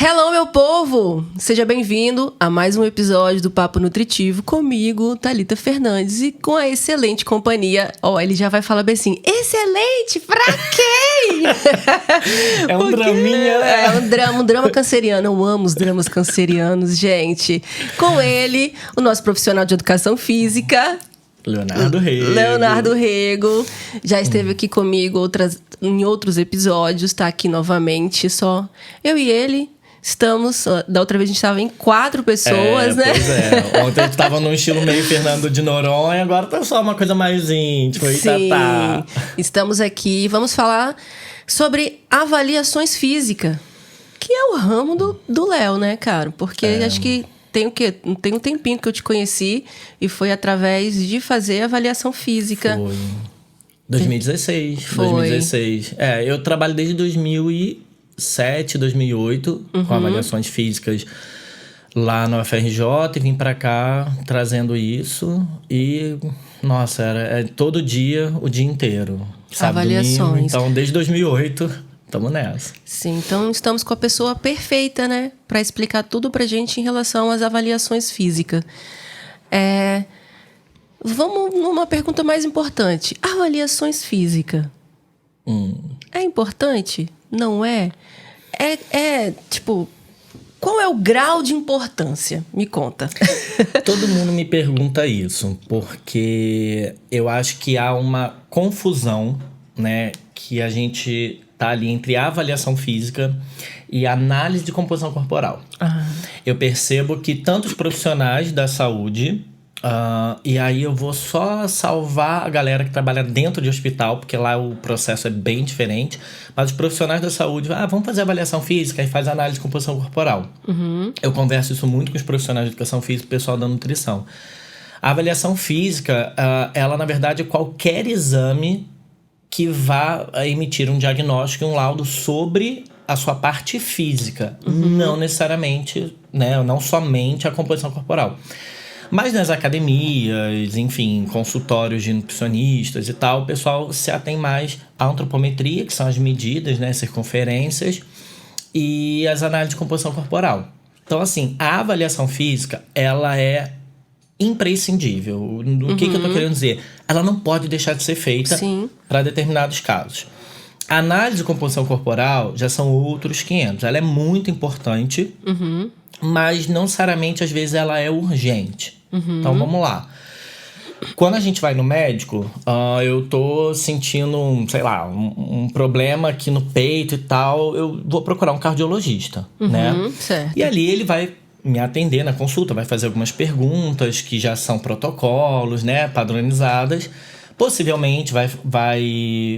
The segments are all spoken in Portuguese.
Hello, meu povo! Seja bem-vindo a mais um episódio do Papo Nutritivo comigo, Thalita Fernandes, e com a excelente companhia. Ele já vai falar bem assim, excelente pra quem? É um draminha, né? É um drama canceriano. Eu amo os dramas cancerianos, gente. Com ele, o nosso profissional de educação física... Leonardo Rego. Já esteve aqui comigo em outros episódios, está aqui novamente. Só eu e ele estamos... Da outra vez a gente estava em 4 pessoas, né? Pois é. Ontem a gente estava num estilo meio Fernando de Noronha, agora tá só uma coisa mais íntima. Sim, estamos aqui. Vamos falar sobre avaliações físicas, que é o ramo do Léo, né, cara? Porque acho que... Tem um tempinho que eu te conheci e foi através de fazer avaliação física. Foi. 2016. Foi. 2016. Eu trabalho desde 2007, 2008 com avaliações físicas lá no UFRJ e vim pra cá trazendo isso. E, nossa, era todo dia, o dia inteiro. Sábado, avaliações. Domingo. Então, desde 2008... Estamos nessa. Sim, então estamos com a pessoa perfeita, né? Para explicar tudo pra gente em relação às avaliações físicas. Vamos numa pergunta mais importante. Avaliações físicas. É importante? Não é? Tipo... Qual é o grau de importância? Me conta. Todo mundo me pergunta isso, porque eu acho que há uma confusão, né? Que a gente... tá ali entre a avaliação física e a análise de composição corporal. Eu percebo que tanto os profissionais da saúde, e aí eu vou só salvar a galera que trabalha dentro de hospital, porque lá o processo é bem diferente, mas os profissionais da saúde, vamos fazer avaliação física e faz análise de composição corporal. Eu converso isso muito com os profissionais de educação física e o pessoal da nutrição. A avaliação física, ela na verdade é qualquer exame que vá emitir um diagnóstico e um laudo sobre a sua parte física. Não necessariamente, né? Não somente a composição corporal. Mas nas academias, enfim, consultórios de nutricionistas e tal, o pessoal se atém mais à antropometria, que são as medidas, né? Circunferências, e as análises de composição corporal. Então, assim, a avaliação física, ela é imprescindível. O que eu tô querendo dizer? Ela não pode deixar de ser feita para determinados casos. A análise de composição corporal já são outros 500. Ela é muito importante, mas não necessariamente, às vezes, ela é urgente. Então, vamos lá. Quando a gente vai no médico, eu tô sentindo, um problema aqui no peito e tal, eu vou procurar um cardiologista, né? Certo. E ali ele vai me atender na consulta, vai fazer algumas perguntas que já são protocolos, né, padronizadas. Possivelmente vai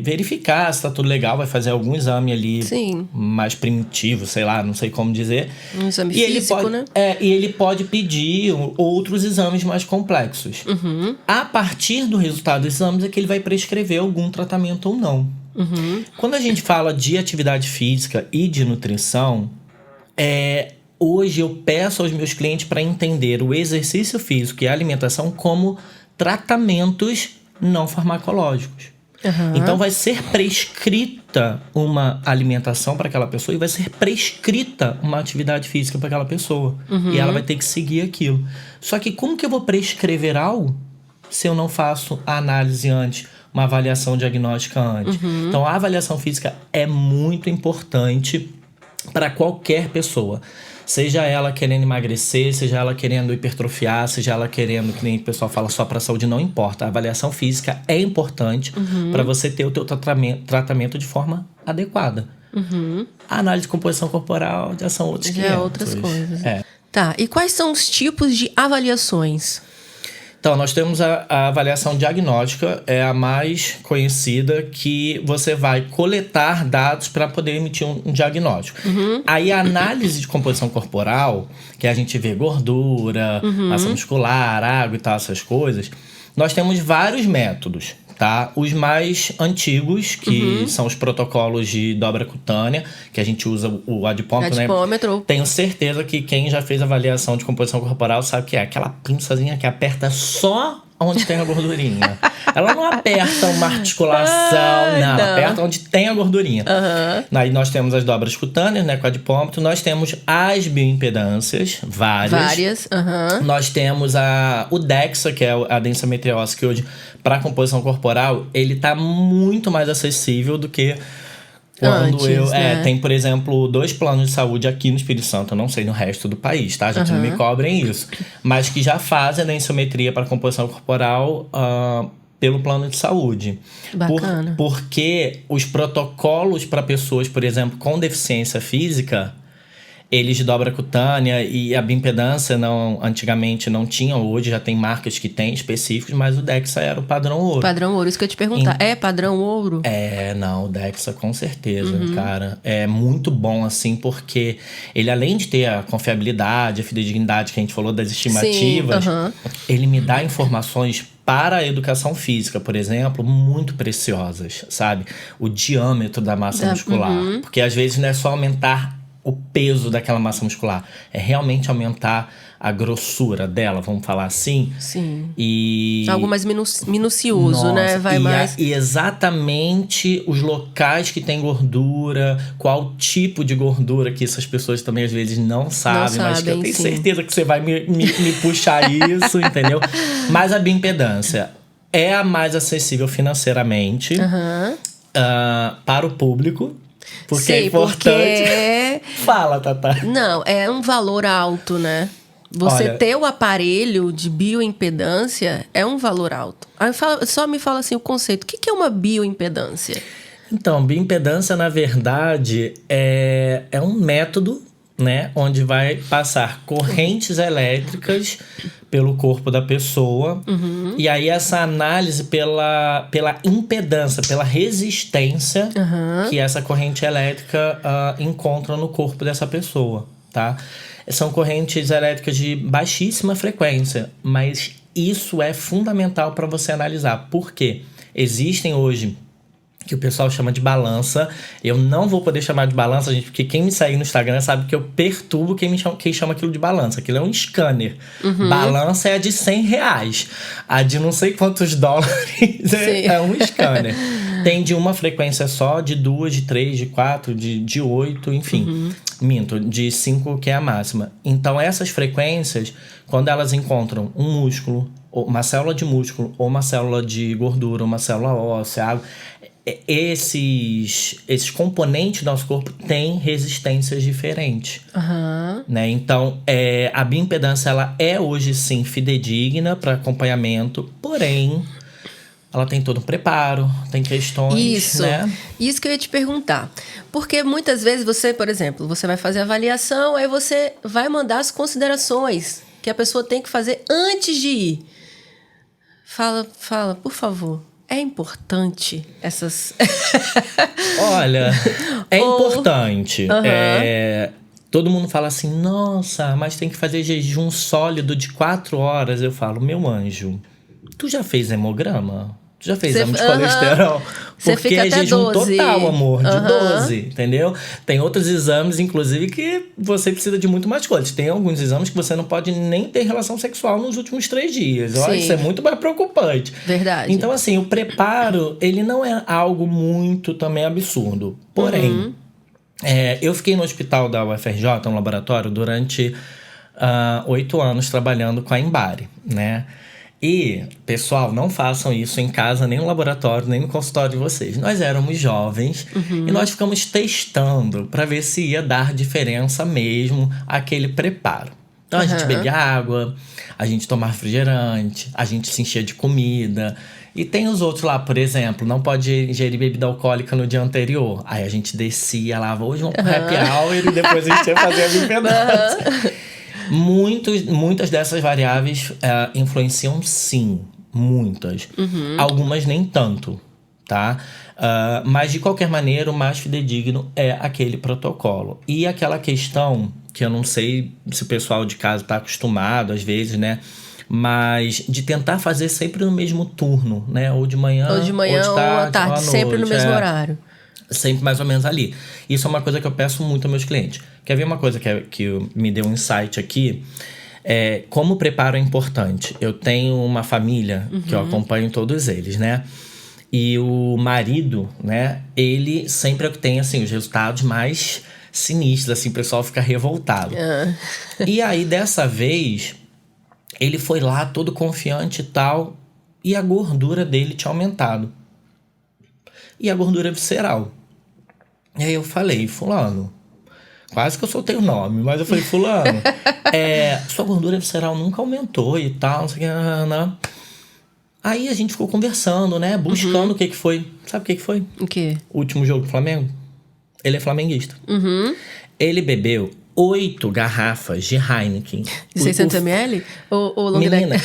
verificar se tá tudo legal, vai fazer algum exame ali mais primitivo, não sei como dizer. Um exame físico, né? E ele pode pedir outros exames mais complexos. A partir do resultado dos exames é que ele vai prescrever algum tratamento ou não. Quando a gente fala de atividade física e de nutrição, hoje eu peço aos meus clientes para entender o exercício físico e a alimentação como tratamentos não farmacológicos. Então vai ser prescrita uma alimentação para aquela pessoa e vai ser prescrita uma atividade física para aquela pessoa. E ela vai ter que seguir aquilo. Só que como que eu vou prescrever algo se eu não faço a análise antes, uma avaliação diagnóstica antes? Então a avaliação física é muito importante para qualquer pessoa. Seja ela querendo emagrecer, seja ela querendo hipertrofiar, seja ela querendo, que nem o pessoal fala, só para saúde, não importa. A avaliação física é importante para você ter o teu tratamento de forma adequada. A análise de composição corporal já são outros 500. Outras coisas. Tá, e quais são os tipos de avaliações? Então, nós temos a avaliação diagnóstica, é a mais conhecida, que você vai coletar dados para poder emitir um diagnóstico. Aí a análise de composição corporal, que a gente vê gordura, massa muscular, água e tal, essas coisas, nós temos vários métodos. Tá? Os mais antigos, que são os protocolos de dobra cutânea, que a gente usa o adipômetro, né? Tenho certeza que quem já fez avaliação de composição corporal sabe que é aquela pinçazinha que aperta só onde tem a gordurinha. Ela não aperta uma articulação, não. Aperta onde tem a gordurinha. Aí nós temos as dobras cutâneas, né, com adipômetro. Nós temos as bioimpedâncias, várias. Nós temos o DEXA, que é a densitometriose, que hoje, para composição corporal, ele tá muito mais acessível do que quando antes, né? Tem, por exemplo, 2 planos de saúde aqui no Espírito Santo, eu não sei no resto do país, tá? A gente não me cobrem isso. Mas que já fazem a densiometria para composição corporal pelo plano de saúde. Bacana. Porque os protocolos para pessoas, por exemplo, com deficiência física, eles de dobra cutânea e a bioimpedância antigamente não tinham, hoje já tem marcas que têm específicos, mas o DEXA era o padrão ouro. Padrão ouro, isso que eu ia te perguntar. É padrão ouro? Não, o DEXA com certeza, cara. É muito bom, assim, porque ele, além de ter a confiabilidade, a fidedignidade que a gente falou das estimativas, ele me dá informações para a educação física, por exemplo, muito preciosas, sabe? O diâmetro da massa muscular. Porque às vezes não é só aumentar o peso daquela massa muscular, é realmente aumentar a grossura dela, vamos falar assim. Sim. E algo mais minucioso, né? Vai mais. E exatamente os locais que tem gordura, qual tipo de gordura, que essas pessoas também às vezes não sabem, mas que eu tenho certeza que você vai me puxar isso, entendeu? Mas a bioimpedância é a mais acessível financeiramente para o público. Porque é importante. Fala, Tatá. Não, é um valor alto, né? Você ter o aparelho de bioimpedância é um valor alto. Aí só me fala assim o conceito. O que é uma bioimpedância? Então, bioimpedância, na verdade, é um método, né? Onde vai passar correntes elétricas pelo corpo da pessoa. E aí essa análise pela impedância, pela resistência que essa corrente elétrica encontra no corpo dessa pessoa, tá? São correntes elétricas de baixíssima frequência, mas isso é fundamental para você analisar. Por quê? Existem hoje que o pessoal chama de balança. Eu não vou poder chamar de balança, gente, porque quem me segue no Instagram sabe que eu perturbo quem chama aquilo de balança. Aquilo é um scanner. Balança é a de R$100. A de não sei quantos dólares é um scanner. Tem de uma frequência só, de 2, de 3, de 4, de 8, enfim. Minto, de 5, que é a máxima. Então, essas frequências, quando elas encontram um músculo, ou uma célula de músculo, ou uma célula de gordura, uma célula óssea, água, esses componentes do nosso corpo têm resistências diferentes. Né? Então, a bioimpedância ela é hoje sim fidedigna para acompanhamento, porém ela tem todo um preparo, tem questões, né? Isso que eu ia te perguntar. Porque muitas vezes você, por exemplo, você vai fazer a avaliação, aí você vai mandar as considerações que a pessoa tem que fazer antes de ir. Fala, por favor. É importante essas... Olha, é importante. Todo mundo fala assim, nossa, mas tem que fazer jejum sólido de 4 horas. Eu falo, meu anjo, tu já fez hemograma? Tu já fez exame de colesterol? Porque é jejum 12. Total, amor, de 12, entendeu? Tem outros exames, inclusive, que você precisa de muito mais coisas. Tem alguns exames que você não pode nem ter relação sexual nos últimos 3 dias. Olha, isso é muito mais preocupante. Verdade. Então, assim, o preparo, ele não é algo muito também absurdo. Porém, eu fiquei no hospital da UFRJ, no laboratório, durante 8 anos trabalhando com a Embare, né? E, pessoal, não façam isso em casa, nem no laboratório, nem no consultório de vocês. Nós éramos jovens e nós ficamos testando para ver se ia dar diferença mesmo aquele preparo. Então, a gente bebia água, a gente tomava refrigerante, a gente se enchia de comida. E tem os outros lá, por exemplo, não pode ingerir bebida alcoólica no dia anterior. Aí a gente descia lá, hoje vamos pro happy hour e depois a gente ia fazer a bioimpedância. Muitas dessas variáveis influenciam, sim. Muitas. Algumas nem tanto, tá? Mas, de qualquer maneira, o mais fidedigno é aquele protocolo. E aquela questão, que eu não sei se o pessoal de casa está acostumado, às vezes, né? Mas de tentar fazer sempre no mesmo turno, né? Ou de manhã, ou de tarde, à tarde, sempre no mesmo horário. Sempre mais ou menos ali. Isso é uma coisa que eu peço muito aos meus clientes. Quer ver uma coisa que me deu um insight aqui? Como o preparo é importante. Eu tenho uma família que eu acompanho todos eles, né? E o marido, né? Ele sempre tem, assim, os resultados mais sinistros, assim, o pessoal fica revoltado. E aí, dessa vez, ele foi lá todo confiante e tal, e a gordura dele tinha aumentado. E a gordura visceral. E aí eu falei, fulano, quase que eu soltei o nome, mas eu falei, fulano, sua gordura visceral nunca aumentou e tal, não sei o que, não. Aí a gente ficou conversando, né, buscando o que foi. Sabe o que foi? O quê? O último jogo do Flamengo. Ele é flamenguista. Ele bebeu 8 garrafas de Heineken. De 600 ml? Ou long Menina, neck?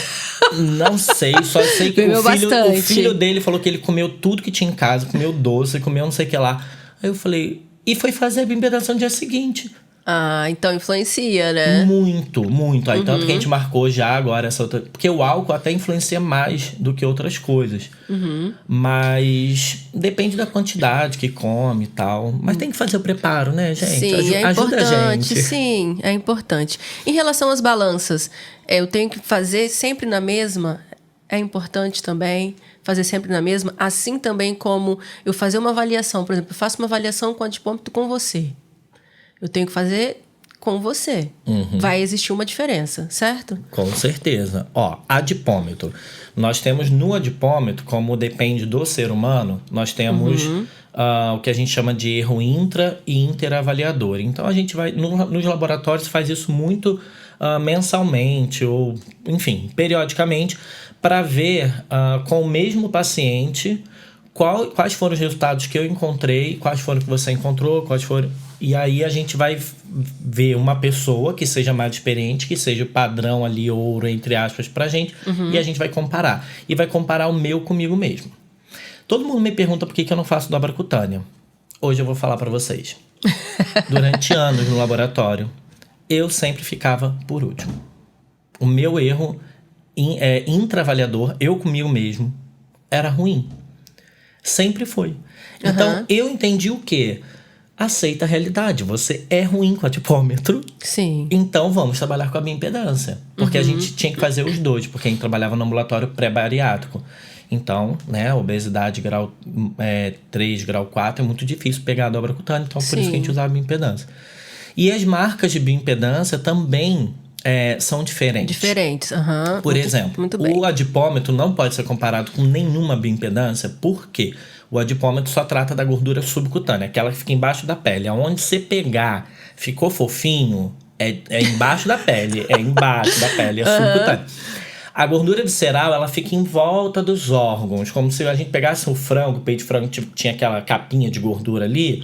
não sei, só sei que Bebeu o filho dele falou que ele comeu tudo que tinha em casa, comeu doce, comeu não sei o que lá. Aí eu falei, e foi fazer a bimbedação no dia seguinte. Ah, então influencia, né? Muito, muito. Aí tanto que a gente marcou já agora essa outra... Porque o álcool até influencia mais do que outras coisas. Mas depende da quantidade que come e tal. Mas tem que fazer o preparo, né, gente? Sim, é ajuda a importante. gente. Sim, é importante. Em relação às balanças, eu tenho que fazer sempre na mesma? É importante também fazer sempre na mesma? Assim também como eu fazer uma avaliação. Por exemplo, eu faço uma avaliação com adipômetro com você. Eu tenho que fazer com você. Vai existir uma diferença, certo? Com certeza. Ó, adipômetro. Nós temos no adipômetro, como depende do ser humano, nós temos o que a gente chama de erro intra e interavaliador. Então, a gente vai... nos laboratórios faz isso muito mensalmente ou, enfim, periodicamente, para ver com o mesmo paciente quais foram os resultados que eu encontrei, quais foram que você encontrou, quais foram... E aí a gente vai ver uma pessoa que seja mais experiente, que seja o padrão ali, ouro, entre aspas, pra gente. E a gente vai comparar. E vai comparar o meu comigo mesmo. Todo mundo me pergunta por que eu não faço dobra cutânea. Hoje eu vou falar pra vocês. Durante anos no laboratório, eu sempre ficava por último. O meu erro intraavaliador, eu comigo mesmo, era ruim. Sempre foi. Então, eu entendi o quê? Aceita a realidade. Você é ruim com adipômetro. Sim. Então, vamos trabalhar com a bioimpedância. Porque a gente tinha que fazer os dois. Porque a gente trabalhava no ambulatório pré-bariátrico. Então, né, obesidade grau 3, grau 4, é muito difícil pegar a dobra cutânea. Então, por isso que a gente usava a bioimpedância. E as marcas de bioimpedância também são diferentes. Diferentes, Por exemplo, o adipômetro não pode ser comparado com nenhuma bioimpedância. Por quê? O adipômetro só trata da gordura subcutânea, aquela que fica embaixo da pele. Aonde você pegar, ficou fofinho, é embaixo da pele. É embaixo da pele, é subcutânea. A gordura visceral, ela fica em volta dos órgãos. Como se a gente pegasse o frango, o peito de frango tinha aquela capinha de gordura ali.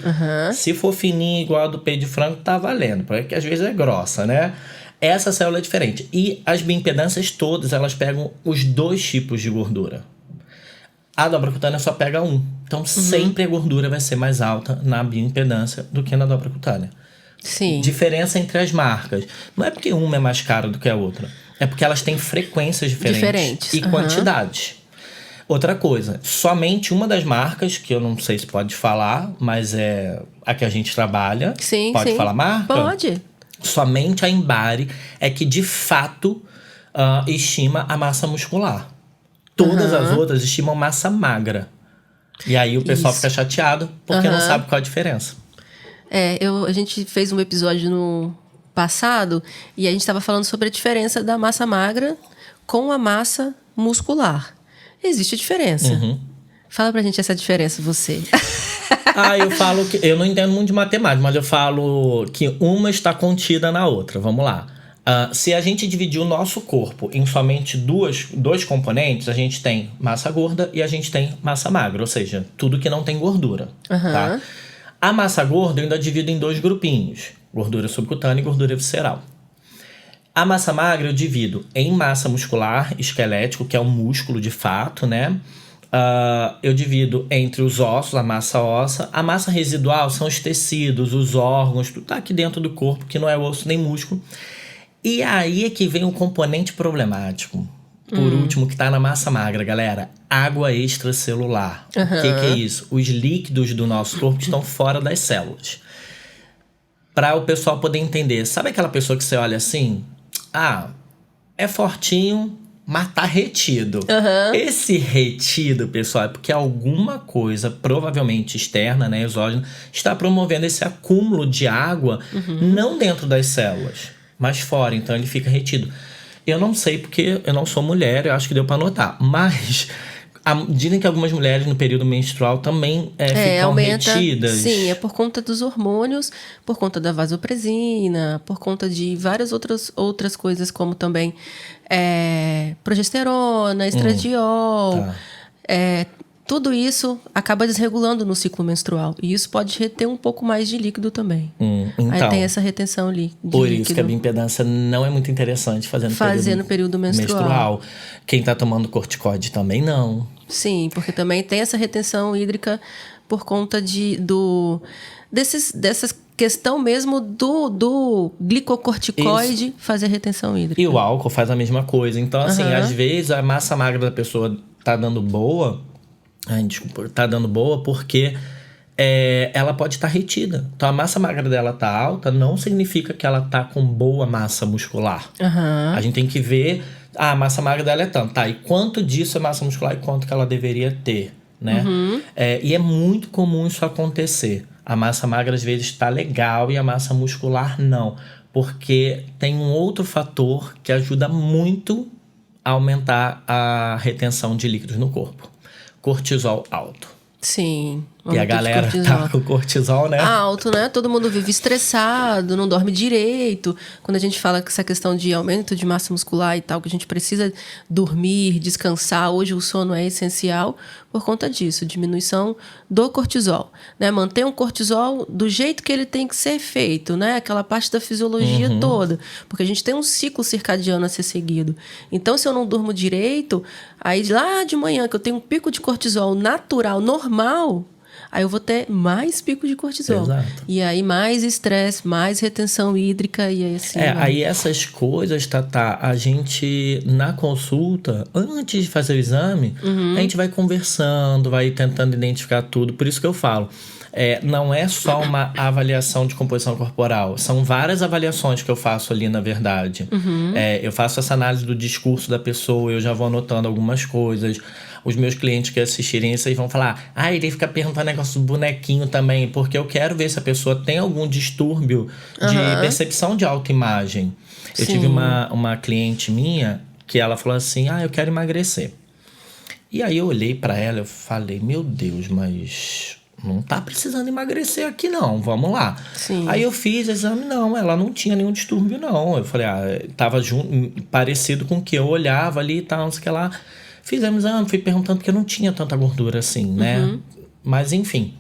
Se for fininho igual a do peito de frango, tá valendo. Porque às vezes é grossa, né? Essa célula é diferente. E as bioimpedâncias todas, elas pegam os dois tipos de gordura. A dobra cutânea só pega um. Então, sempre a gordura vai ser mais alta na bioimpedância do que na dobra cutânea. Sim. Diferença entre as marcas. Não é porque uma é mais cara do que a outra. É porque elas têm frequências diferentes. E quantidades. Outra coisa, somente uma das marcas, que eu não sei se pode falar, mas é a que a gente trabalha. Sim, pode sim. falar marca? Pode. Somente a Embari é que, de fato, estima a massa muscular. Todas as outras estimam massa magra. E aí o pessoal fica chateado porque não sabe qual a diferença. A gente fez um episódio no passado e a gente estava falando sobre a diferença da massa magra com a massa muscular. Existe a diferença. Fala pra gente essa diferença, você. Eu falo que... Eu não entendo muito de matemática, mas eu falo que uma está contida na outra. Vamos lá. Se a gente dividir o nosso corpo em somente dois componentes, a gente tem massa gorda e a gente tem massa magra, ou seja, tudo que não tem gordura. Tá? A massa gorda eu ainda divido em 2 grupinhos, gordura subcutânea e gordura visceral. A massa magra eu divido em massa muscular, esquelético, que é o músculo de fato, né? Eu divido entre os ossos, a massa óssea. A massa residual são os tecidos, os órgãos, tudo tá aqui dentro do corpo, que não é osso nem músculo. E aí é que vem o componente problemático. Por último, que está na massa magra, galera. Água extracelular. O que é isso? Os líquidos do nosso corpo que estão fora das células. Para o pessoal poder entender. Sabe aquela pessoa que você olha assim? é fortinho, mas tá retido. Esse retido, pessoal, é porque alguma coisa, provavelmente externa, né, exógena, está promovendo esse acúmulo de água, não dentro das células, mas fora. Então ele fica retido. Eu não sei porque eu não sou mulher, eu acho que deu pra notar. Mas dizem que algumas mulheres no período menstrual também ficam retidas. Sim, é por conta dos hormônios, por conta da vasopresina, por conta de várias outras coisas, como também progesterona, estradiol. Tudo isso acaba desregulando no ciclo menstrual. E isso pode reter um pouco mais de líquido também. Então, aí tem essa retenção de por líquido. isso que a bioimpedância não é muito interessante fazer no período menstrual. Quem tá tomando corticoide também não. Sim, porque também tem essa retenção hídrica por conta dessa questão mesmo do glicocorticoide fazer retenção hídrica. E o álcool faz a mesma coisa. Então, assim, às vezes a massa magra da pessoa tá dando boa... tá dando boa porque ela pode estar retida. Então, a massa magra dela tá alta, não significa que ela tá com boa massa muscular. A gente tem que ver, a massa magra dela é tanto. Tá, e quanto disso é massa muscular e quanto que ela deveria ter, né? E é muito comum isso acontecer. A massa magra, às vezes, tá legal e a massa muscular não. Porque tem um outro fator que ajuda muito a aumentar a retenção de líquidos no corpo. Cortisol alto. Sim. E a galera tá com cortisol, né? Alto, né? Todo mundo vive estressado, não dorme direito. Quando a gente fala que essa questão de aumento de massa muscular e tal, que a gente precisa dormir, descansar, hoje o sono é essencial por conta disso, diminuição do cortisol, né? Manter um cortisol do jeito que ele tem que ser feito, né? Aquela parte da fisiologia toda. Porque a gente tem um ciclo circadiano a ser seguido. Então, se eu não durmo direito, aí lá de manhã que eu tenho um pico de cortisol natural, normal... Aí eu vou ter mais pico de cortisol. Exato. E aí mais estresse, mais retenção hídrica e aí assim... aí essas coisas, Tatá, a gente, na consulta, antes de fazer o exame, a gente vai conversando, vai tentando identificar tudo. Por isso que eu falo, não é só uma avaliação de composição corporal. São várias avaliações que eu faço ali, na verdade. Eu faço essa análise do discurso da pessoa, eu já vou anotando algumas coisas. Os meus clientes que assistirem isso aí vão falar, ele fica perguntando negócio do bonequinho também, porque eu quero ver se a pessoa tem algum distúrbio de percepção de autoimagem. Eu tive uma cliente minha que ela falou assim, eu quero emagrecer. E aí eu olhei pra ela e falei, meu Deus, mas não tá precisando emagrecer aqui não, vamos lá. Sim. Aí eu fiz exame, não, ela não tinha nenhum distúrbio não. Eu falei, tava parecido com o que eu olhava ali e tal, não sei o que lá. Fizemos exame, fui perguntando porque eu não tinha tanta gordura assim, né? Mas enfim.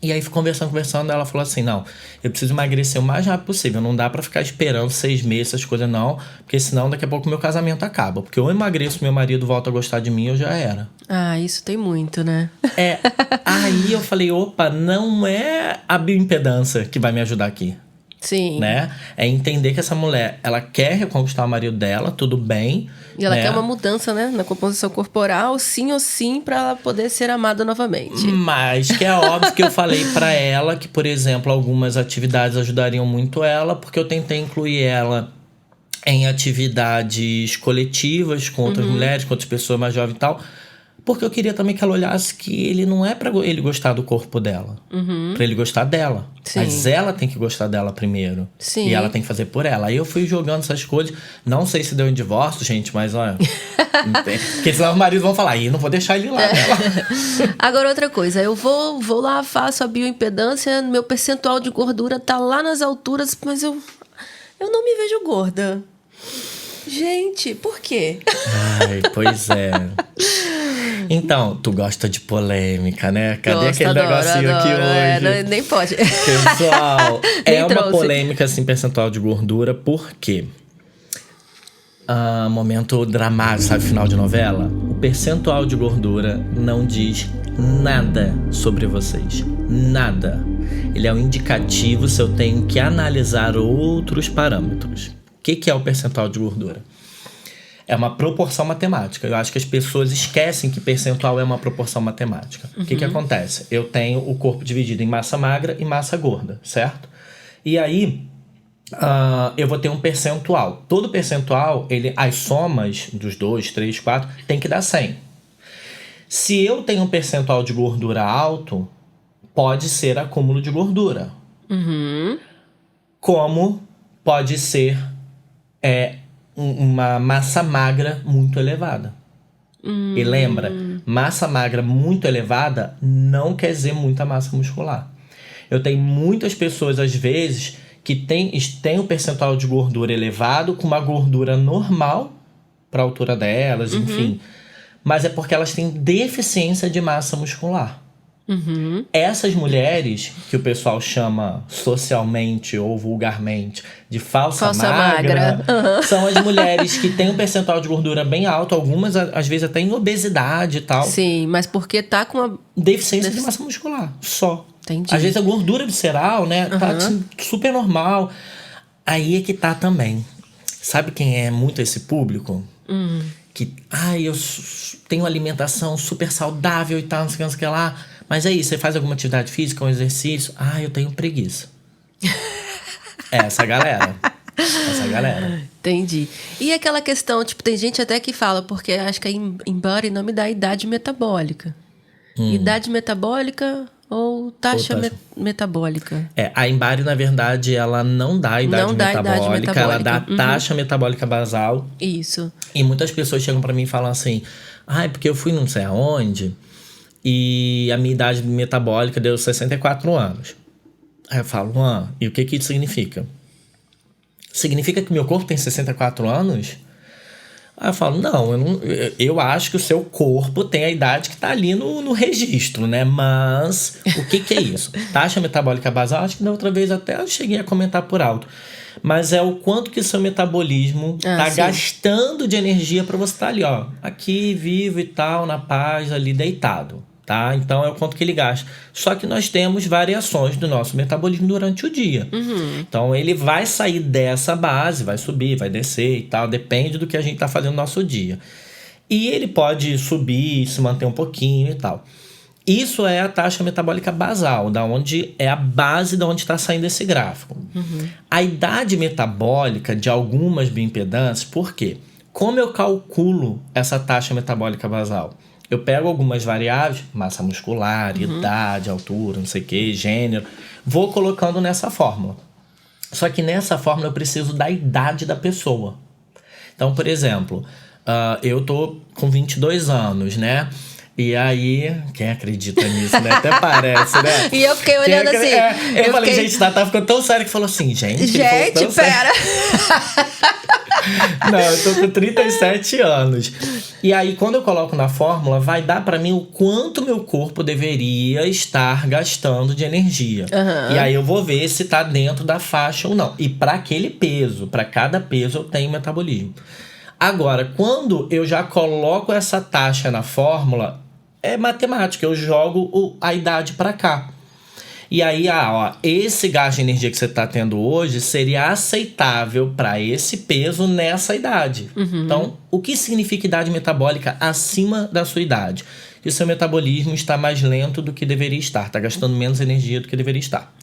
E aí, conversando, ela falou assim, não, eu preciso emagrecer o mais rápido possível. Não dá pra ficar esperando 6 meses, essas coisas não. Porque senão, daqui a pouco, meu casamento acaba. Porque eu emagreço, meu marido volta a gostar de mim, eu já era. Isso tem muito, né? Aí eu falei, opa, não é a bioimpedância que vai me ajudar aqui. Sim. Né? É entender que essa mulher, ela quer reconquistar o marido dela, tudo bem. E ela quer uma mudança, né? Na composição corporal, sim ou sim, pra ela poder ser amada novamente. Mas que é óbvio que eu falei pra ela que, por exemplo, algumas atividades ajudariam muito ela, porque eu tentei incluir ela em atividades coletivas com outras mulheres, com outras pessoas mais jovens e tal. Porque eu queria também que ela olhasse que ele não é pra ele gostar do corpo dela. Pra ele gostar dela. Sim. Mas ela tem que gostar dela primeiro. Sim. E ela tem que fazer por ela. Aí eu fui jogando essas coisas. Não sei se deu um divórcio, gente, mas olha... Porque senão os maridos vão falar, não vou deixar ele lá. Agora, outra coisa. Eu vou lá, faço a bioimpedância, meu percentual de gordura tá lá nas alturas, mas eu não me vejo gorda. Gente, por quê? Pois é. Então, tu gosta de polêmica, né? Cadê aquele negocinho aqui hoje? Nem pode. Pessoal, uma polêmica, assim, percentual de gordura, por quê? Momento dramático, sabe? Final de novela. O percentual de gordura não diz nada sobre vocês. Nada. Ele é um indicativo se eu tenho que analisar outros parâmetros. O que é o percentual de gordura? É uma proporção matemática. Eu acho que as pessoas esquecem que percentual é uma proporção matemática. O que acontece? Eu tenho o corpo dividido em massa magra e massa gorda, certo? E aí, eu vou ter um percentual. Todo percentual, as somas dos 2, 3, 4, tem que dar 100. Se eu tenho um percentual de gordura alto, pode ser acúmulo de gordura. Como pode ser uma massa magra muito elevada. E lembra, massa magra muito elevada não quer dizer muita massa muscular. Eu tenho muitas pessoas, às vezes, que tem um percentual de gordura elevado com uma gordura normal para a altura delas, enfim. Mas é porque elas têm deficiência de massa muscular. Essas mulheres, que o pessoal chama socialmente ou vulgarmente de falsa magra. São as mulheres que têm um percentual de gordura bem alto, algumas às vezes até em obesidade e tal. Sim, mas porque tá com uma deficiência de massa muscular, só. Entendi. Às vezes a gordura visceral, né, tá assim, super normal. Aí é que tá também. Sabe quem é muito esse público? Que, eu tenho alimentação super saudável e tal, não sei o que lá. Mas é isso, você faz alguma atividade física, um exercício? Eu tenho preguiça. Essa galera. Entendi. E aquela questão, tipo, tem gente até que fala, porque acho que embora em nome da idade metabólica. Idade metabólica ou taxa metabólica? A Embari, na verdade, ela não dá idade metabólica, ela dá taxa metabólica basal. Isso. E muitas pessoas chegam pra mim e falam assim, porque eu fui não sei aonde e a minha idade metabólica deu 64 anos. Aí eu falo, e o que isso significa? Significa que meu corpo tem 64 anos? Aí eu falo, eu acho que o seu corpo tem a idade que tá ali no registro, né? Mas o que é isso? Taxa metabólica basal, acho que da outra vez até eu cheguei a comentar por alto. Mas é o quanto que o seu metabolismo tá gastando de energia para você estar ali, aqui, vivo e tal, na paz, ali, deitado, tá? Então é o quanto que ele gasta. Só que nós temos variações do nosso metabolismo durante o dia. Então ele vai sair dessa base, vai subir, vai descer e tal, depende do que a gente tá fazendo no nosso dia. E ele pode subir, se manter um pouquinho e tal. Isso é a taxa metabólica basal, da onde é a base de onde está saindo esse gráfico. A idade metabólica de algumas bioimpedâncias, por quê? Como eu calculo essa taxa metabólica basal? Eu pego algumas variáveis, massa muscular, idade, altura, não sei o que, gênero, vou colocando nessa fórmula. Só que nessa fórmula eu preciso da idade da pessoa. Então, por exemplo, eu tô com 22 anos, né? E aí, quem acredita nisso, né? Até parece, né? E eu fiquei olhando assim. Eu falei, gente, Tatá ficou tão sério que falou assim, gente, pera. Não, eu tô com 37 anos. E aí, quando eu coloco na fórmula, vai dar pra mim o quanto meu corpo deveria estar gastando de energia. E aí eu vou ver se tá dentro da faixa ou não. E pra aquele peso, pra cada peso eu tenho metabolismo. Agora, quando eu já coloco essa taxa na fórmula, é matemática, eu jogo a idade para cá. E aí, esse gasto de energia que você está tendo hoje seria aceitável para esse peso nessa idade. Então, o que significa idade metabólica acima da sua idade? Que o seu metabolismo está mais lento do que deveria estar, está gastando menos energia do que deveria estar.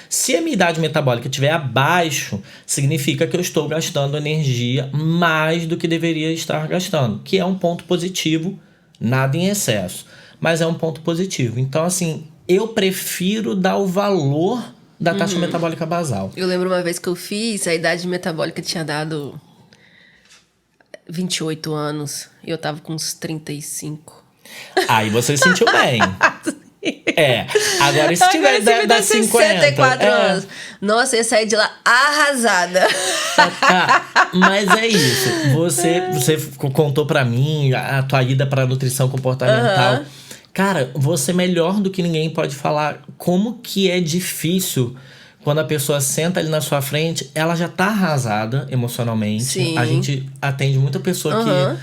Se a minha idade metabólica estiver abaixo, significa que eu estou gastando energia mais do que deveria estar gastando, que é um ponto positivo, nada em excesso, mas é um ponto positivo. Então, assim, eu prefiro dar o valor da taxa metabólica basal. Eu lembro uma vez que eu fiz, a idade metabólica tinha dado 28 anos, e eu tava com uns 35. Aí você se sentiu bem. Agora se tiver da 64 anos. Nossa, eu ia sair de lá arrasada. Mas é isso. Você contou pra mim a tua ida pra nutrição comportamental. Cara, você melhor do que ninguém pode falar como que é difícil quando a pessoa senta ali na sua frente, ela já tá arrasada emocionalmente. Sim. A gente atende muita pessoa que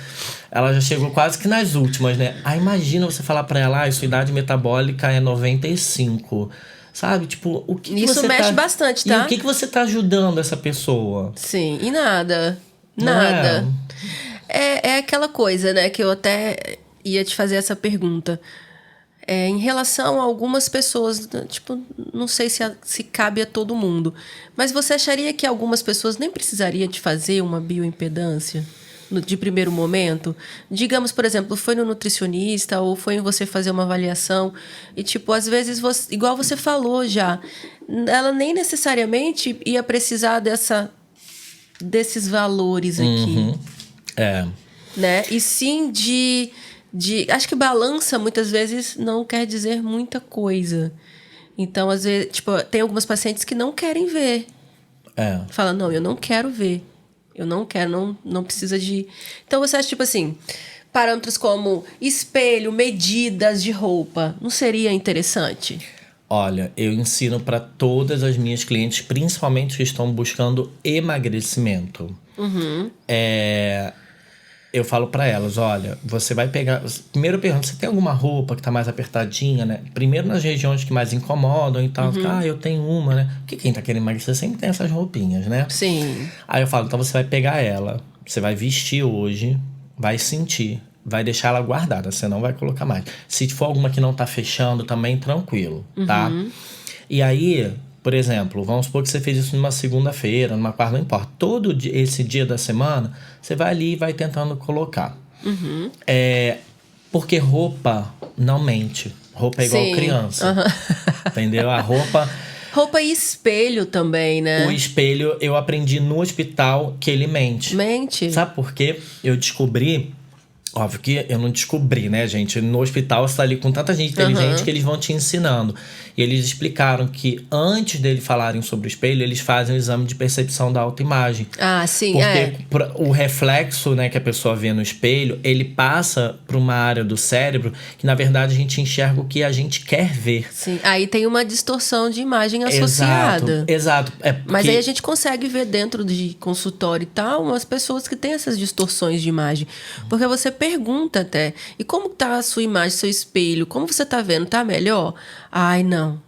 ela já chegou quase que nas últimas, né? Aí imagina você falar pra ela, sua idade metabólica é 95. Sabe? Tipo, o que isso você mexe bastante, tá? E o que você tá ajudando essa pessoa? Sim, e nada. Nada. É aquela coisa, né? Que eu até ia te fazer essa pergunta. em relação a algumas pessoas, tipo, não sei se cabe a todo mundo, mas você acharia que algumas pessoas nem precisariam de fazer uma bioimpedância de primeiro momento? Digamos, por exemplo, foi no nutricionista ou foi em você fazer uma avaliação e, tipo, às vezes, igual você falou já, ela nem necessariamente ia precisar desses valores aqui. Né? E sim acho que balança muitas vezes não quer dizer muita coisa. Então, às vezes, tipo, tem algumas pacientes que não querem ver. Fala, não, eu não quero ver. Eu não quero, não precisa de... Então, você acha, tipo assim, parâmetros como espelho, medidas de roupa, não seria interessante? Olha, eu ensino para todas as minhas clientes, principalmente que estão buscando emagrecimento. Eu falo para elas, olha, você vai pegar... Primeiro eu pergunto, você tem alguma roupa que tá mais apertadinha, né? Primeiro nas regiões que mais incomodam e tal. Eu tenho uma, né? Porque quem tá querendo emagrecer sempre tem essas roupinhas, né? Sim. Aí eu falo, então você vai pegar ela, você vai vestir hoje, vai sentir, vai deixar ela guardada, você não vai colocar mais. Se for alguma que não tá fechando, também tranquilo, tá? E aí... Por exemplo, vamos supor que você fez isso numa segunda-feira, numa quarta, não importa. Todo esse dia da semana, você vai ali e vai tentando colocar. Porque roupa não mente. Roupa é igual criança. Entendeu? A roupa... Roupa e espelho também, né? O espelho, eu aprendi no hospital que ele mente. Mente? Sabe por quê? Eu descobri... Óbvio que eu não descobri, né, gente? No hospital você tá ali com tanta gente inteligente que eles vão te ensinando. E eles explicaram que antes deles falarem sobre o espelho, eles fazem um exame de percepção da autoimagem. Ah, sim, Porque o reflexo, né, que a pessoa vê no espelho, ele passa para uma área do cérebro que, na verdade, a gente enxerga o que a gente quer ver. Sim, aí tem uma distorção de imagem associada. Exato. Mas aí a gente consegue ver dentro de consultório e tal, umas pessoas que têm essas distorções de imagem. Porque você pergunta até, e como tá a sua imagem, seu espelho? Como você tá vendo? Tá melhor? Ai, não.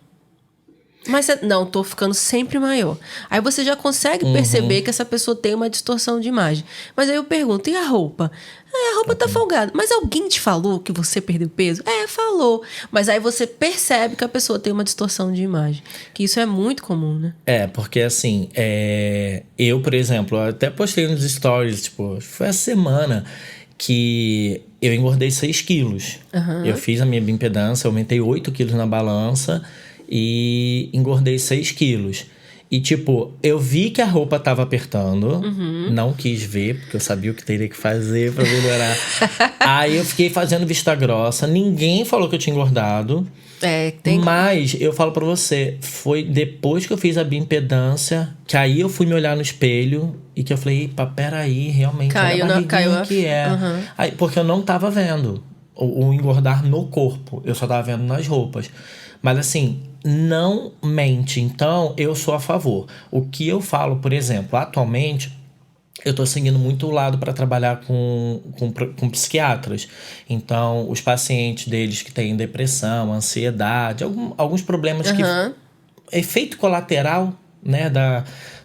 Mas não, tô ficando sempre maior. Aí você já consegue perceber que essa pessoa tem uma distorção de imagem. Mas aí eu pergunto, e a roupa? A roupa tá folgada. Mas alguém te falou que você perdeu peso? Falou. Mas aí você percebe que a pessoa tem uma distorção de imagem. Que isso é muito comum, né? Porque assim, eu, por exemplo, até postei nos stories, tipo, foi a semana que eu engordei 6 quilos. Eu fiz a minha bioimpedância, aumentei 8 quilos na balança e engordei 6 quilos. E, tipo, eu vi que a roupa tava apertando, não quis ver, porque eu sabia o que teria que fazer pra melhorar. Aí eu fiquei fazendo vista grossa, ninguém falou que eu tinha engordado. Mas eu falo pra você, foi depois que eu fiz a bioimpedância, que aí eu fui me olhar no espelho e que eu falei, epa, peraí, realmente, caiu olha a barriguinha que é. Aí, porque eu não tava vendo o engordar no corpo, eu só tava vendo nas roupas. Mas assim, não mente. Então, eu sou a favor. O que eu falo, por exemplo, atualmente, eu tô seguindo muito o lado para trabalhar com psiquiatras. Então, os pacientes deles que têm depressão, ansiedade, alguns problemas que... Efeito colateral, né,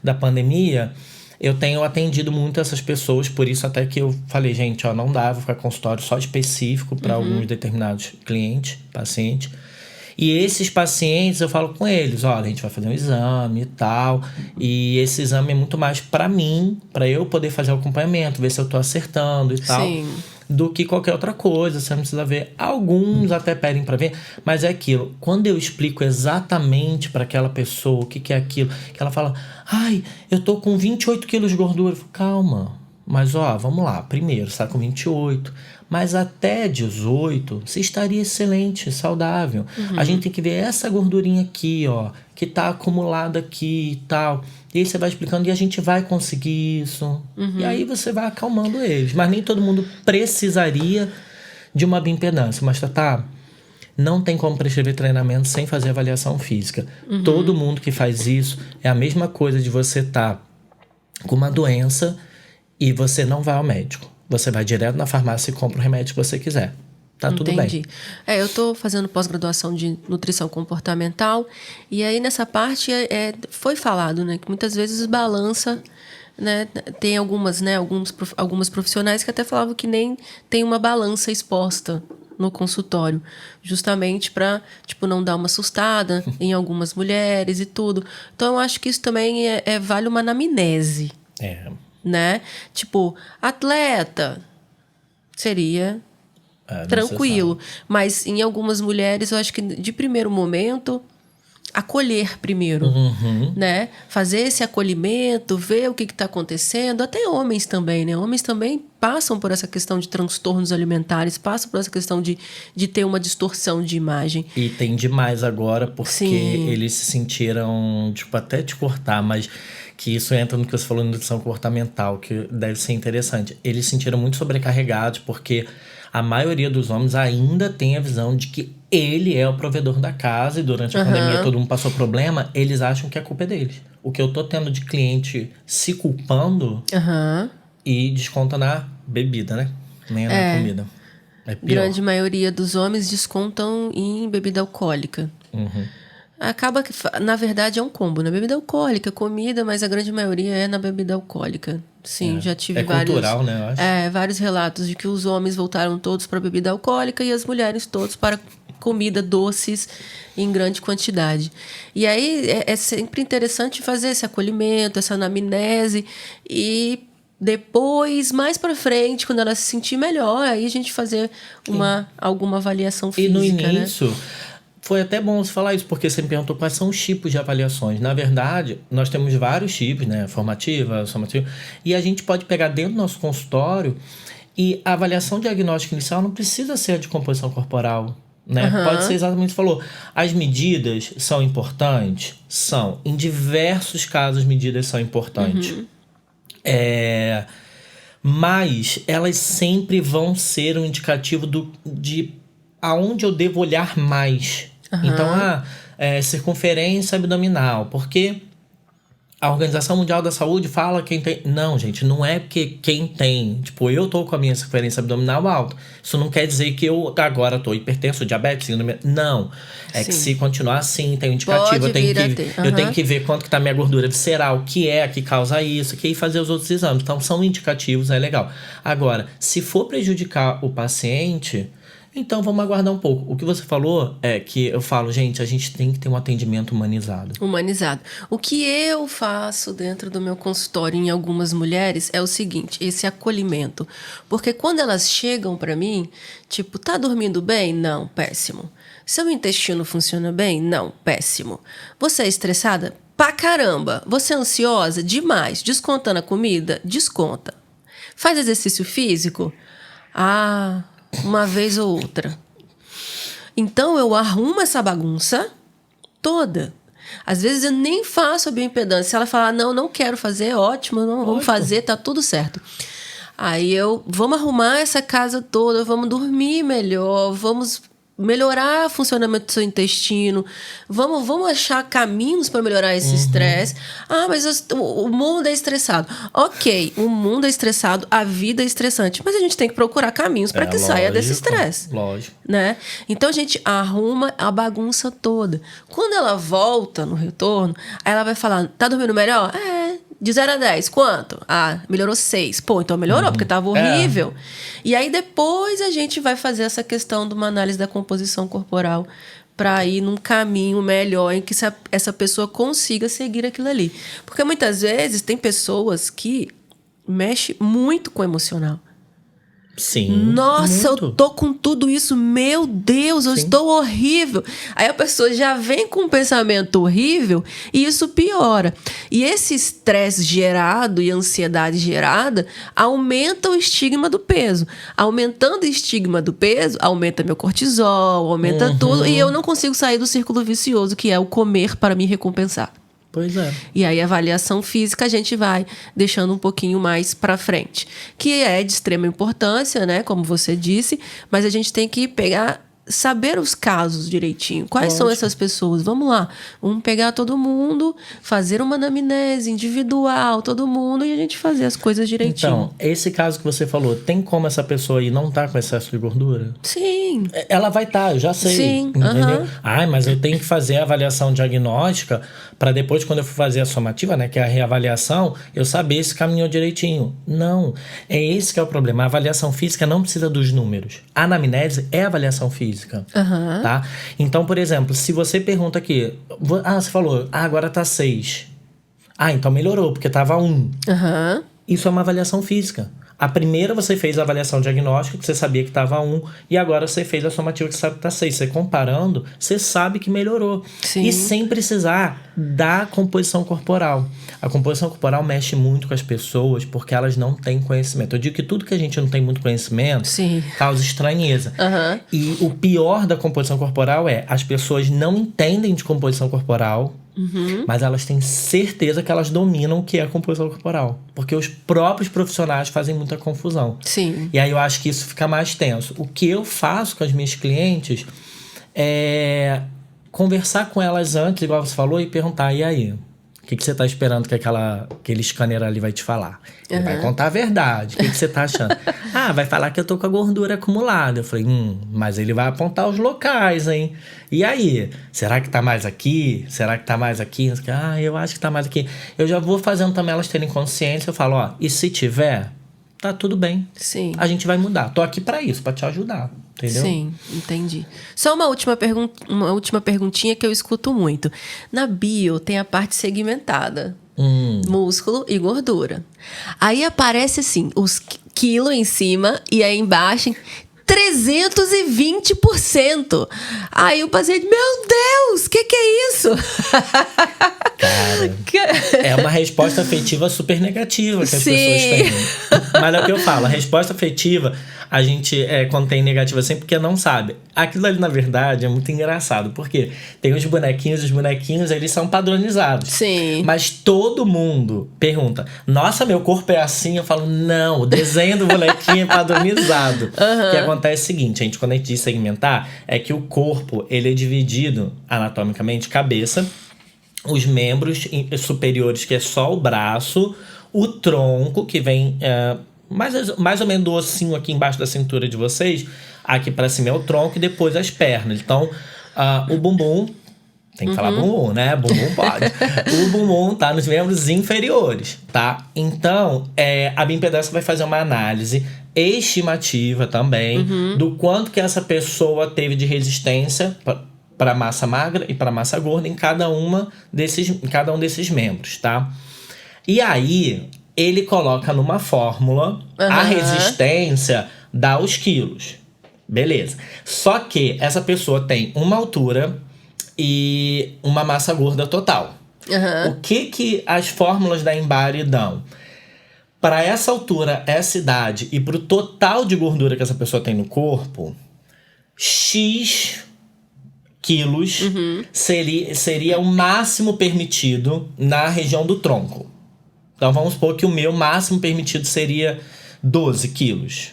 da pandemia, eu tenho atendido muito essas pessoas, por isso até que eu falei, gente, não dá, vou ficar consultório só específico para alguns determinados clientes, pacientes. E esses pacientes, eu falo com eles, olha, a gente vai fazer um exame e tal. E esse exame é muito mais para mim, para eu poder fazer o acompanhamento, ver se eu tô acertando e tal. Do que qualquer outra coisa, você não precisa ver. Alguns até pedem para ver, mas é aquilo. Quando eu explico exatamente para aquela pessoa o que é aquilo, que ela fala, ai, eu tô com 28 quilos de gordura. Eu falo, calma, mas vamos lá. Primeiro, você tá com 28, mas até 18 você estaria excelente, saudável. A gente tem que ver essa gordurinha aqui, que tá acumulada aqui e tal. E aí você vai explicando e a gente vai conseguir isso. E aí você vai acalmando eles. Mas nem todo mundo precisaria de uma bioimpedância. Mas, Tatá, não tem como prescrever treinamento sem fazer avaliação física. Todo mundo que faz isso é a mesma coisa de você estar com uma doença e você não vai ao médico. Você vai direto na farmácia e compra o remédio que você quiser. Tá tudo bem. Eu tô fazendo pós-graduação de nutrição comportamental e aí nessa parte foi falado, né, que muitas vezes balança, né, tem algumas, né, algumas profissionais que até falavam que nem tem uma balança exposta no consultório, justamente para, tipo, não dar uma assustada em algumas mulheres e tudo. Então, eu acho que isso também vale uma anamnese, né? Tipo, atleta seria tranquilo, mas em algumas mulheres, eu acho que de primeiro momento acolher primeiro, né? Fazer esse acolhimento, ver o que está acontecendo. Até homens também, né? Homens também passam por essa questão de transtornos alimentares, passam por essa questão de ter uma distorção de imagem. E tem demais agora, porque eles se sentiram, tipo, até te cortar, mas que isso entra no que você falou, nutrição comportamental, que deve ser interessante. Eles se sentiram muito sobrecarregados, porque a maioria dos homens ainda tem a visão de que ele é o provedor da casa e durante a pandemia todo mundo passou problema, eles acham que a culpa é deles. O que eu tô tendo de cliente se culpando e desconta na bebida, né? Nem na comida. É pior. Grande maioria dos homens descontam em bebida alcoólica. Acaba que, na verdade, é um combo, né? Bebida alcoólica, comida, mas a grande maioria é na bebida alcoólica. Sim, já tive vários... É cultural, né? Eu acho. Vários relatos de que os homens voltaram todos para bebida alcoólica e as mulheres todos para comida, doces em grande quantidade. E aí é sempre interessante fazer esse acolhimento, essa anamnese e depois, mais para frente, quando ela se sentir melhor, aí a gente fazer alguma avaliação física. E no início... né? Foi até bom você falar isso, porque você me perguntou quais são os tipos de avaliações. Na verdade, nós temos vários tipos, né? Formativa, somativa. E a gente pode pegar dentro do nosso consultório e a avaliação diagnóstica inicial não precisa ser a de composição corporal, né? Pode ser exatamente o que você falou. As medidas são importantes? São. Em diversos casos, medidas são importantes. Mas elas sempre vão ser um indicativo de aonde eu devo olhar mais. Então, circunferência abdominal. Porque a Organização Mundial da Saúde fala quem tem... Não, gente, não é porque quem tem... Tipo, eu tô com a minha circunferência abdominal alta. Isso não quer dizer que eu agora tô hipertenso, diabetes, síndrome... Não. É que se continuar assim, tem um indicativo. Eu tenho que ver quanto que tá minha gordura visceral, o que é que causa isso, que fazer os outros exames. Então, são indicativos, é legal. Agora, se for prejudicar o paciente... Então, vamos aguardar um pouco. O que você falou é que eu falo, gente, a gente tem que ter um atendimento humanizado. Humanizado. O que eu faço dentro do meu consultório em algumas mulheres é o seguinte, esse acolhimento. Porque quando elas chegam para mim, tipo, tá dormindo bem? Não, péssimo. Seu intestino funciona bem? Não, péssimo. Você é estressada? Pra caramba. Você é ansiosa? Demais. Descontando a comida? Desconta. Faz exercício físico? Uma vez ou outra. Então, eu arrumo essa bagunça toda. Às vezes, eu nem faço a bioimpedância. Se ela falar, não quero fazer, ótimo, não, vamos fazer, tá tudo certo. Aí, vamos arrumar essa casa toda, vamos dormir melhor, vamos melhorar o funcionamento do seu intestino, vamos achar caminhos para melhorar esse estresse. Mas o mundo é estressado. Ok, o mundo é estressado, a vida é estressante, mas a gente tem que procurar caminhos para que saia desse estresse. Lógico. Né? Então a gente arruma a bagunça toda. Quando ela volta no retorno, aí ela vai falar, tá dormindo melhor? De 0 a 10, quanto? Melhorou 6. Pô, então melhorou, porque tava horrível. E aí depois a gente vai fazer essa questão de uma análise da composição corporal para ir num caminho melhor em que essa pessoa consiga seguir aquilo ali. Porque muitas vezes tem pessoas que mexem muito com o emocional. Sim. Nossa, muito. Eu tô com tudo isso, meu Deus, eu estou horrível. Aí a pessoa já vem com um pensamento horrível e isso piora. E esse estresse gerado e ansiedade gerada aumenta o estigma do peso. Aumentando o estigma do peso, aumenta meu cortisol, aumenta tudo. E eu não consigo sair do círculo vicioso, que é o comer para me recompensar. Pois é. E aí a avaliação física a gente vai deixando um pouquinho mais para frente, que é de extrema importância, né, como você disse, mas a gente tem que pegar saber os casos direitinho. Quais são essas pessoas? Vamos lá. Vamos pegar todo mundo, fazer uma anamnese individual, todo mundo, e a gente fazer as coisas direitinho. Então, esse caso que você falou, tem como essa pessoa aí não tá com excesso de gordura? Sim. Ela vai estar, eu já sei. Sim. Entendeu? Mas eu tenho que fazer a avaliação diagnóstica para depois, quando eu for fazer a somativa, né, que é a reavaliação, eu saber se caminhou direitinho. Não. É esse que é o problema. A avaliação física não precisa dos números. A anamnese é avaliação física. Tá? Então, por exemplo, se você pergunta aqui, você falou, agora tá 6. Então melhorou, porque tava 1. Isso é uma avaliação física. A primeira você fez a avaliação diagnóstica, que você sabia que estava 1, e agora você fez a somativa que você sabe que está 6. Você comparando, você sabe que melhorou. Sim. E sem precisar da composição corporal. A composição corporal mexe muito com as pessoas porque elas não têm conhecimento. Eu digo que tudo que a gente não tem muito conhecimento causa estranheza. E o pior da composição corporal é as pessoas não entendem de composição corporal, mas elas têm certeza que elas dominam o que é a composição corporal. Porque os próprios profissionais fazem muita confusão. Sim. E aí eu acho que isso fica mais tenso. O que eu faço com as minhas clientes é conversar com elas antes, igual você falou, e perguntar, e aí? O que você tá esperando que aquele scanner ali vai te falar? Ele vai contar a verdade. O que você tá achando? Vai falar que eu tô com a gordura acumulada. Eu falei, mas ele vai apontar os locais, hein? E aí? Será que tá mais aqui? Será que tá mais aqui? Eu acho que tá mais aqui. Eu já vou fazendo também elas terem consciência. Eu falo, e se tiver, tá tudo bem. Sim. A gente vai mudar. Tô aqui pra isso, pra te ajudar. Entendeu? Sim, entendi. Só uma última perguntinha que eu escuto muito. Na bio tem a parte segmentada. Músculo e gordura. Aí aparece assim, os quilos em cima e aí embaixo 320%. Aí o paciente, meu Deus, que é isso? Cara, é uma resposta afetiva super negativa que as pessoas têm. Mas é o que eu falo, a resposta afetiva, a gente, quando tem negativa sempre, porque não sabe. Aquilo ali, na verdade, é muito engraçado, porque tem os bonequinhos eles são padronizados. Sim. Mas todo mundo pergunta, nossa, meu corpo é assim? Eu falo, não, o desenho do bonequinho é padronizado. O que acontece é o seguinte, quando a gente diz segmentar, é que o corpo, ele é dividido anatomicamente, cabeça, os membros superiores, que é só o braço, o tronco, que vem mais ou menos do ossinho aqui embaixo da cintura de vocês, aqui pra cima é o tronco, e depois as pernas. Então, o bumbum, tem que falar bumbum, né? Bumbum pode. O bumbum tá nos membros inferiores, tá? Então, a bioimpedância vai fazer uma análise estimativa também do quanto que essa pessoa teve de resistência para massa magra e para massa gorda em cada um desses membros, tá? E aí, ele coloca numa fórmula a resistência dá os quilos. Beleza. Só que essa pessoa tem uma altura e uma massa gorda total. O que as fórmulas da Embody dão? Para essa altura, essa idade e para o total de gordura que essa pessoa tem no corpo, X quilos seria o máximo permitido na região do tronco. Então vamos supor que o meu máximo permitido seria 12 quilos.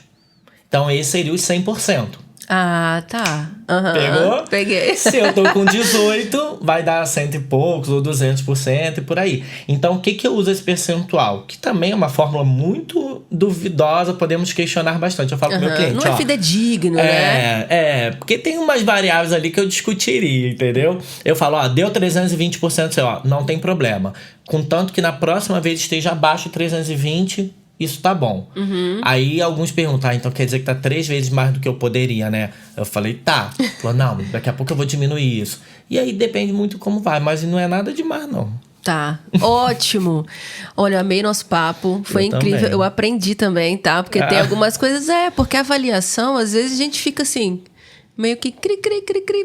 Então esse seria os 100%. Ah, tá. Pegou? Peguei. Se eu tô com 18, vai dar 100 e poucos ou 200% e por aí. Então, o que eu uso esse percentual? Que também é uma fórmula muito duvidosa, podemos questionar bastante. Eu falo pro meu cliente, não é fidedigno, né? Porque tem umas variáveis ali que eu discutiria, entendeu? Eu falo, deu 320%, não tem problema. Contanto que na próxima vez esteja abaixo de 320%, isso tá bom. Aí alguns perguntam, então quer dizer que tá 3 vezes mais do que eu poderia, né? Eu falei, tá. Falou, não, daqui a pouco eu vou diminuir isso. E aí depende muito como vai, mas não é nada demais, não. Tá, ótimo. Olha, amei nosso papo, foi incrível. Também. Eu aprendi também, tá? Porque tem algumas coisas, porque a avaliação, às vezes a gente fica assim, meio que cri,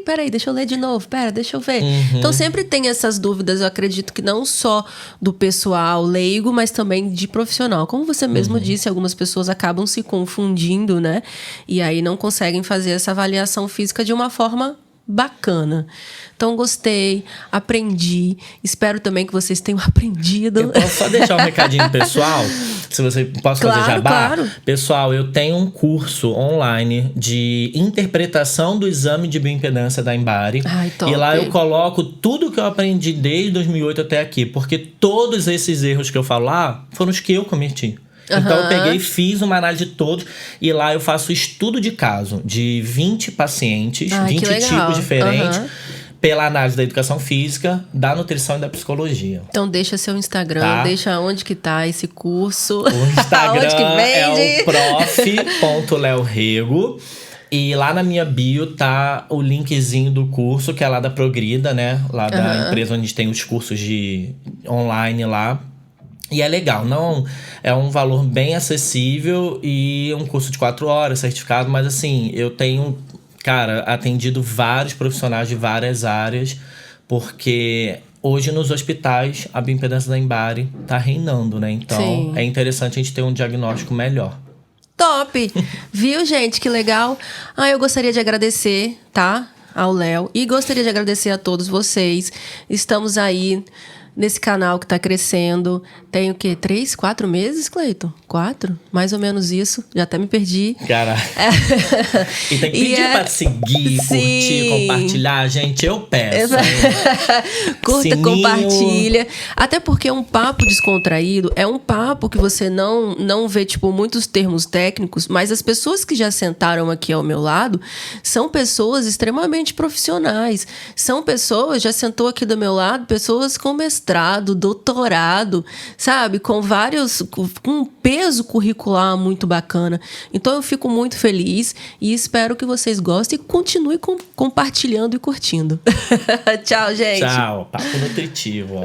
peraí, deixa eu ler de novo, deixa eu ver. Então sempre tem essas dúvidas, eu acredito que não só do pessoal leigo, mas também de profissional. Como você mesmo disse, algumas pessoas acabam se confundindo, né? E aí não conseguem fazer essa avaliação física de uma forma bacana. Então, gostei, aprendi. Espero também que vocês tenham aprendido. Eu posso só deixar um recadinho pessoal? Se você posso fazer jabá? Claro. Pessoal, eu tenho um curso online de interpretação do exame de bioimpedância da Embare. Ai, top. E lá eu coloco tudo que eu aprendi desde 2008 até aqui. Porque todos esses erros que eu falo lá foram os que eu cometi. Então eu peguei, fiz uma análise de todos e lá eu faço estudo de caso de 20 pacientes, 20 tipos diferentes, pela análise da educação física, da nutrição e da psicologia. Então deixa seu Instagram, tá? Deixa onde que tá esse curso. O Instagram onde que vende? É o prof.leorego. E lá na minha bio tá o linkzinho do curso, que é lá da Progrida, né? Lá da empresa onde a gente tem os cursos de online lá. E é legal, não é um valor bem acessível e um curso de 4 horas, certificado. Mas assim, eu tenho, cara, atendido vários profissionais de várias áreas, porque hoje nos hospitais a bioimpedância da Embare tá reinando, né? Então Sim. É interessante a gente ter um diagnóstico melhor. Top! Viu, gente? Que legal. Eu gostaria de agradecer, tá? Ao Léo. E gostaria de agradecer a todos vocês. Estamos aí nesse canal que tá crescendo. Tem o quê? 3, 4 meses, Cleiton? 4? Mais ou menos isso. Já até me perdi. Cara. E tem que pedir pra seguir, curtir, compartilhar. Gente, eu peço. Curta, Sininho. compartilha. Até porque um papo descontraído é um papo que você não vê, tipo, muitos termos técnicos, mas as pessoas que já sentaram aqui ao meu lado são pessoas extremamente profissionais. São pessoas, já sentou aqui do meu lado, pessoas com mestrado, doutorado, sabe? Com um peso curricular muito bacana. Então eu fico muito feliz e espero que vocês gostem e continuem compartilhando e curtindo. Tchau, gente. Tchau. Papo nutritivo, ó.